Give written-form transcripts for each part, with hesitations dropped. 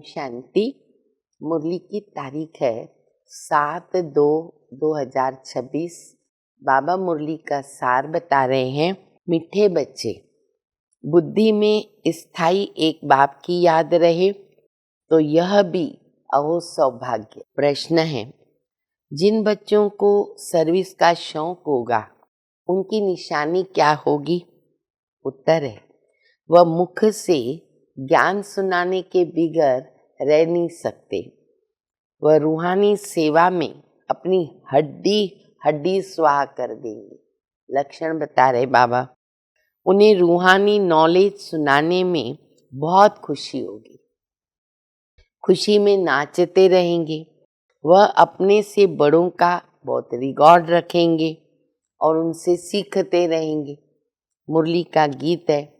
शांति। मुरली की तारीख है 7/2/2026। बाबा मुरली का सार बता रहे हैं। मीठे बच्चे, बुद्धि में स्थायी एक बाप की याद रहे तो यह भी अहो सौभाग्य। प्रश्न है, जिन बच्चों को सर्विस का शौक होगा उनकी निशानी क्या होगी? उत्तर है, वह मुख से ज्ञान सुनाने के बिगर रह नहीं सकते। वह रूहानी सेवा में अपनी हड्डी स्वाहा कर देंगे। लक्षण बता रहे बाबा। उन्हें रूहानी नॉलेज सुनाने में बहुत खुशी होगी, खुशी में नाचते रहेंगे। वह अपने से बड़ों का बहुत रिकॉर्ड रखेंगे और उनसे सीखते रहेंगे। मुरली का गीत है,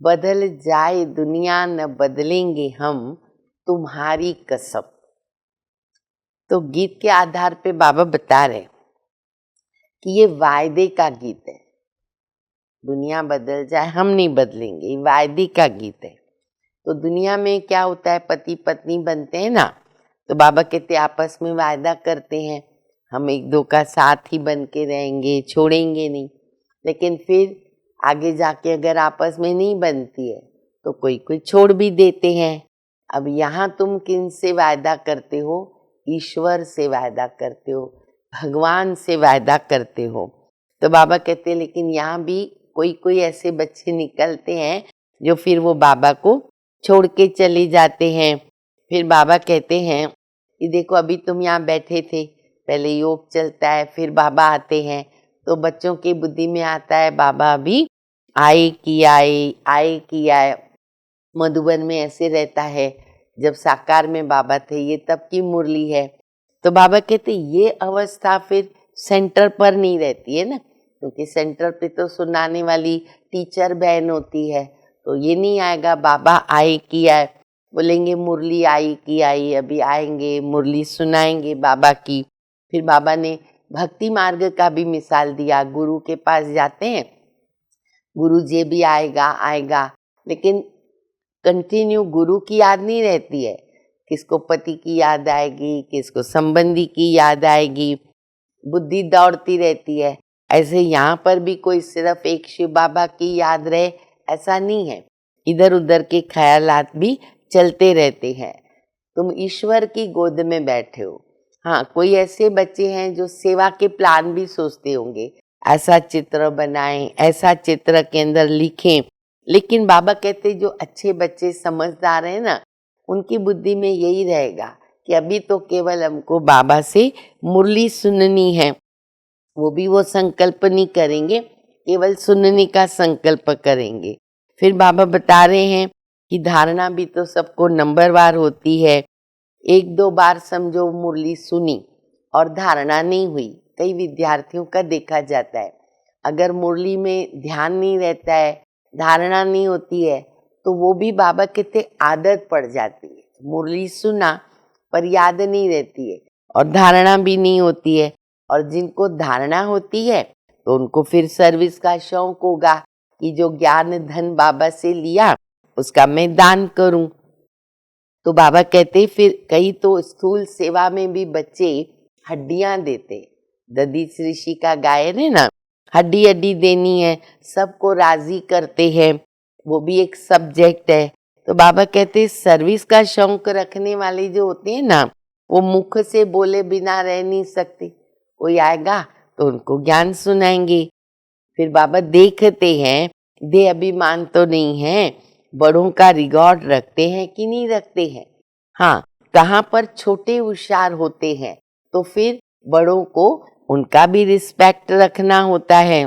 बदल जाए दुनिया न बदलेंगे हम, तुम्हारी कसम। तो गीत के आधार पे बाबा बता रहे कि ये वायदे का गीत है। दुनिया बदल जाए हम नहीं बदलेंगे, ये वायदे का गीत है। तो दुनिया में क्या होता है, पति पत्नी बनते हैं ना, तो बाबा कहते आपस में वायदा करते हैं हम एक दो का साथ ही बन के रहेंगे, छोड़ेंगे नहीं। लेकिन फिर आगे जाके अगर आपस में नहीं बनती है तो कोई कोई छोड़ भी देते हैं। अब यहाँ तुम किन से वायदा करते हो? ईश्वर से वायदा करते हो, भगवान से वायदा करते हो। तो बाबा कहते हैं लेकिन यहाँ भी कोई कोई ऐसे बच्चे निकलते हैं जो फिर वो बाबा को छोड़ के चले जाते हैं। फिर बाबा कहते हैं कि देखो अभी तुम यहाँ बैठे थे, पहले योग चलता है, फिर बाबा आते हैं। तो बच्चों की बुद्धि में आता है बाबा अभी आए कि आए। मधुबन में ऐसे रहता है, जब साकार में बाबा थे ये तब की मुरली है। तो बाबा कहते ये अवस्था फिर सेंटर पर नहीं रहती है ना, क्योंकि सेंटर पे तो सुनाने वाली टीचर बहन होती है। तो ये नहीं आएगा बाबा आए कि आए, बोलेंगे मुरली आई कि आई, अभी आएंगे मुरली सुनाएंगे बाबा की। फिर बाबा ने भक्ति मार्ग का भी मिसाल दिया। गुरु के पास जाते हैं, गुरु जी भी आएगा, लेकिन कंटिन्यू गुरु की याद नहीं रहती है। किसको पति की याद आएगी, किसको संबंधी की याद आएगी, बुद्धि दौड़ती रहती है। ऐसे यहाँ पर भी कोई सिर्फ एक शिव बाबा की याद रहे ऐसा नहीं है, इधर उधर के ख्यालात भी चलते रहते हैं। तुम ईश्वर की गोद में बैठे हो। हाँ, कोई ऐसे बच्चे हैं जो सेवा के प्लान भी सोचते होंगे, ऐसा चित्र बनाएं, ऐसा चित्र के अंदर लिखें। लेकिन बाबा कहते जो अच्छे बच्चे समझदार हैं ना, उनकी बुद्धि में यही रहेगा कि अभी तो केवल हमको बाबा से मुरली सुननी है। वो भी वो संकल्प नहीं करेंगे, केवल सुनने का संकल्प करेंगे। फिर बाबा बता रहे हैं कि धारणा भी तो सबको नंबरवार होती है। एक दो बार समझो मुरली सुनी और धारणा नहीं हुई। कई विद्यार्थियों का देखा जाता है, अगर मुरली में ध्यान नहीं रहता है, धारणा नहीं होती है, तो वो भी बाबा कहते आदत पड़ जाती है। मुरली सुना पर याद नहीं रहती है और धारणा भी नहीं होती है। और जिनको धारणा होती है तो उनको फिर सर्विस का शौक होगा कि जो ज्ञान धन बाबा से लिया उसका मैं दान करूं। तो बाबा कहते फिर कई तो स्थूल सेवा में भी बच्चे हड्डियां देते। दधीच ऋषि का गायन है ना, हड्डी हड्डी देनी है, सबको राजी करते हैं, वो भी एक सब्जेक्ट है। तो बाबा कहते सर्विस का शौक रखने वाले जो होते हैं ना, वो मुख से बोले बिना रह नहीं सकते। कोई आएगा तो उनको ज्ञान सुनाएंगे। फिर बाबा देखते हैं देह अभिमान तो नहीं है, बड़ों का रिकॉर्ड रखते हैं कि नहीं रखते हैं। हाँ, कहाँ पर छोटे होशियार होते हैं तो फिर बड़ों को उनका भी रिस्पेक्ट रखना होता है।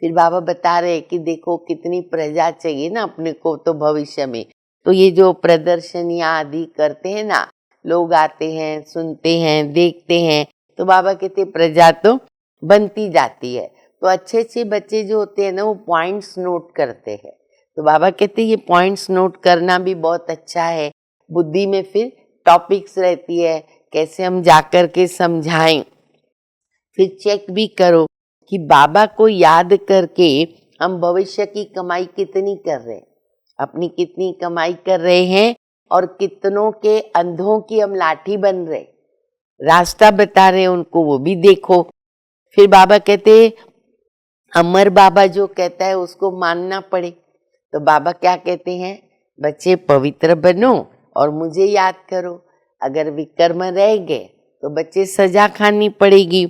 फिर बाबा बता रहे कि देखो कितनी प्रजा चाहिए ना अपने को तो भविष्य में। तो ये जो प्रदर्शनियां आदि करते हैं ना, लोग आते हैं, सुनते हैं, देखते हैं, तो बाबा कहते प्रजा तो बनती जाती है। तो अच्छे अच्छे बच्चे जो होते हैं ना, वो पॉइंट्स नोट करते हैं। तो बाबा कहते ये पॉइंट्स नोट करना भी बहुत अच्छा है। बुद्धि में फिर टॉपिक्स रहती है, कैसे हम जाकर के समझाएं। फिर चेक भी करो कि बाबा को याद करके हम भविष्य की कमाई कितनी कर रहे हैं, अपनी कितनी कमाई कर रहे हैं और कितनों के अंधों की हम लाठी बन रहे, रास्ता बता रहे उनको, वो भी देखो। फिर बाबा कहते अमर बाबा जो कहता है उसको मानना पड़े। तो बाबा क्या कहते हैं, बच्चे पवित्र बनो और मुझे याद करो। अगर विकर्म रह गए तो बच्चे सजा खानी पड़ेगी।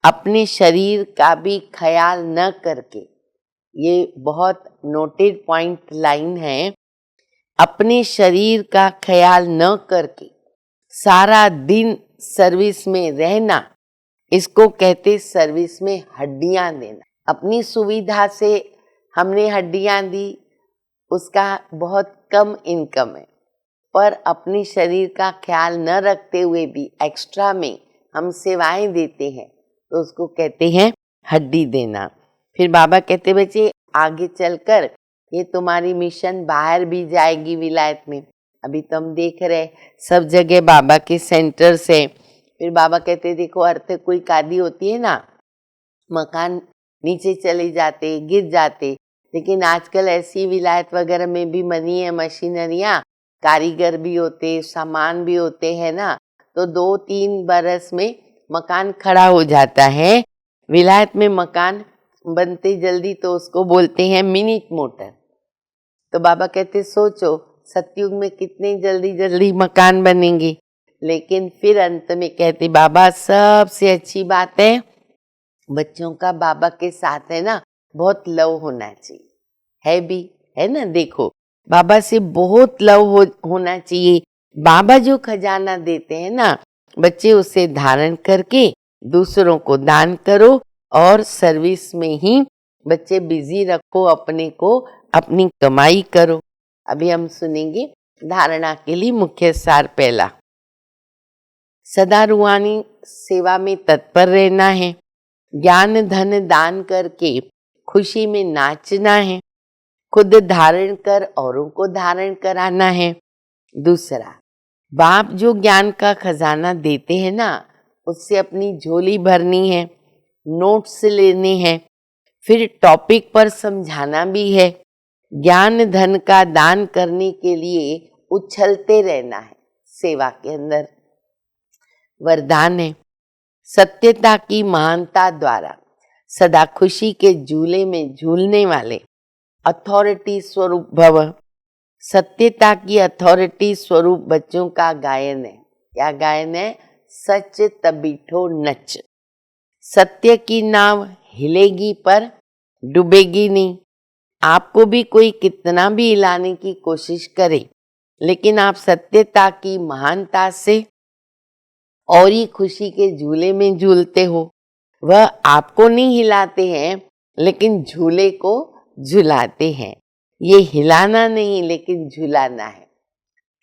अपने शरीर का भी ख्याल न करके, ये बहुत नोटेड पॉइंट लाइन है, अपने शरीर का ख्याल न करके सारा दिन सर्विस में रहना, इसको कहते सर्विस में हड्डियां देना। अपनी सुविधा से हमने हड्डियां दी, उसका बहुत कम इनकम है, पर अपने शरीर का ख्याल न रखते हुए भी एक्स्ट्रा में हम सेवाएं देते हैं, तो उसको कहते हैं हड्डी देना। फिर बाबा कहते बच्चे आगे चलकर ये तुम्हारी मिशन बाहर भी जाएगी विलायत में। अभी तो हम देख रहे सब जगह बाबा के सेंटर से। फिर बाबा कहते देखो अर्थक्वेक आदि होती है ना, मकान नीचे चले जाते, गिर जाते, लेकिन आजकल ऐसी विलायत वगैरह में भी बनी है मशीनरियाँ, कारीगर भी होते, सामान भी होते हैं ना, तो 2-3 बरस में मकान खड़ा हो जाता है। विलायत में मकान बनते जल्दी तो उसको बोलते हैं मिनिट मोटर। तो बाबा कहते सोचो सतयुग में कितने जल्दी जल्दी मकान बनेंगे। लेकिन फिर अंत में कहते बाबा सबसे अच्छी बात है बच्चों का बाबा के साथ है ना बहुत लव होना चाहिए, है भी है ना। देखो बाबा से बहुत लव होना चाहिए। बाबा जो खजाना देते हैं ना, बच्चे उसे धारण करके दूसरों को दान करो और सर्विस में ही बच्चे बिजी रखो, अपने को अपनी कमाई करो। अभी हम सुनेंगे धारणा के लिए मुख्य सार पहला, सदा रूहानी सेवा में तत्पर रहना है, ज्ञान धन दान करके खुशी में नाचना है, खुद धारण कर औरों को धारण कराना है। दूसरा, बाप जो ज्ञान का खजाना देते हैं ना, उससे अपनी झोली भरनी है, नोट्स लेने हैं, फिर टॉपिक पर समझाना भी है। ज्ञान धन का दान करने के लिए उछलते रहना है सेवा के अंदर। वरदान है, सत्यता की महानता द्वारा सदा खुशी के झूले में झूलने वाले अथॉरिटी स्वरूप भव। सत्यता की अथॉरिटी स्वरूप बच्चों का गायन है। क्या गायन है? सच तबीठो नच। सत्य की नाव हिलेगी पर डूबेगी नहीं। आपको भी कोई कितना भी हिलाने की कोशिश करे, लेकिन आप सत्यता की महानता से और ही खुशी के झूले में झूलते हो। वह आपको नहीं हिलाते हैं, लेकिन झूले को झुलाते हैं। ये हिलाना नहीं लेकिन झुलाना है।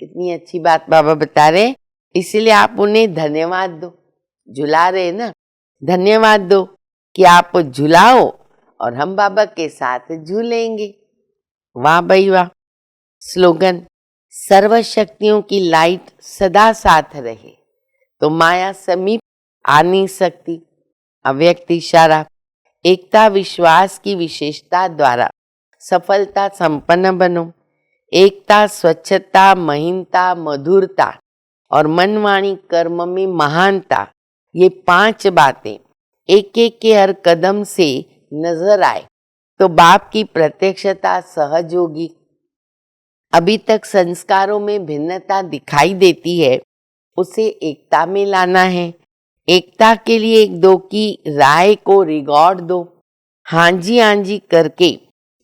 कितनी अच्छी बात बाबा बता रहे, इसीलिए आप उन्हें धन्यवाद दो। झुला रहे ना, धन्यवाद दो कि आप झुलाओ और हम बाबा के साथ झूलेंगे। वाह भाई वाह। स्लोगन, सर्व शक्तियों की लाइट सदा साथ रहे तो माया समीप आ नहीं सकती। अव्यक्त इशारा, एकता विश्वास की विशेषता द्वारा सफलता संपन्न बनो। एकता, स्वच्छता, महीनता, मधुरता और मनवाणी कर्म में महानता, ये 5 बातें एक एक के हर कदम से नजर आए तो बाप की प्रत्यक्षता सहज होगी। अभी तक संस्कारों में भिन्नता दिखाई देती है, उसे एकता में लाना है। एकता के लिए एक दो की राय को रिकॉर्ड दो। हाँ जी करके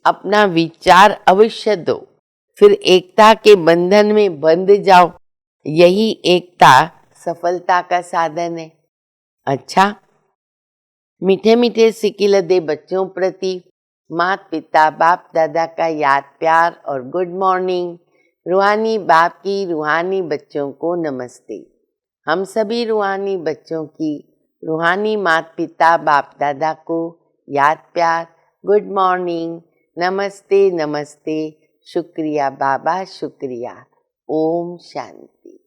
अपना विचार अवश्य दो, फिर एकता के बंधन में बंध जाओ। यही एकता सफलता का साधन है। अच्छा, मीठे मीठे सिकिल दे बच्चों प्रति माता पिता बाप दादा का याद प्यार और गुड मॉर्निंग। रूहानी बाप की रूहानी बच्चों को नमस्ते। हम सभी रूहानी बच्चों की रूहानी माता पिता बाप दादा को याद प्यार, गुड मॉर्निंग, नमस्ते नमस्ते, शुक्रिया बाबा शुक्रिया। ओम शांति।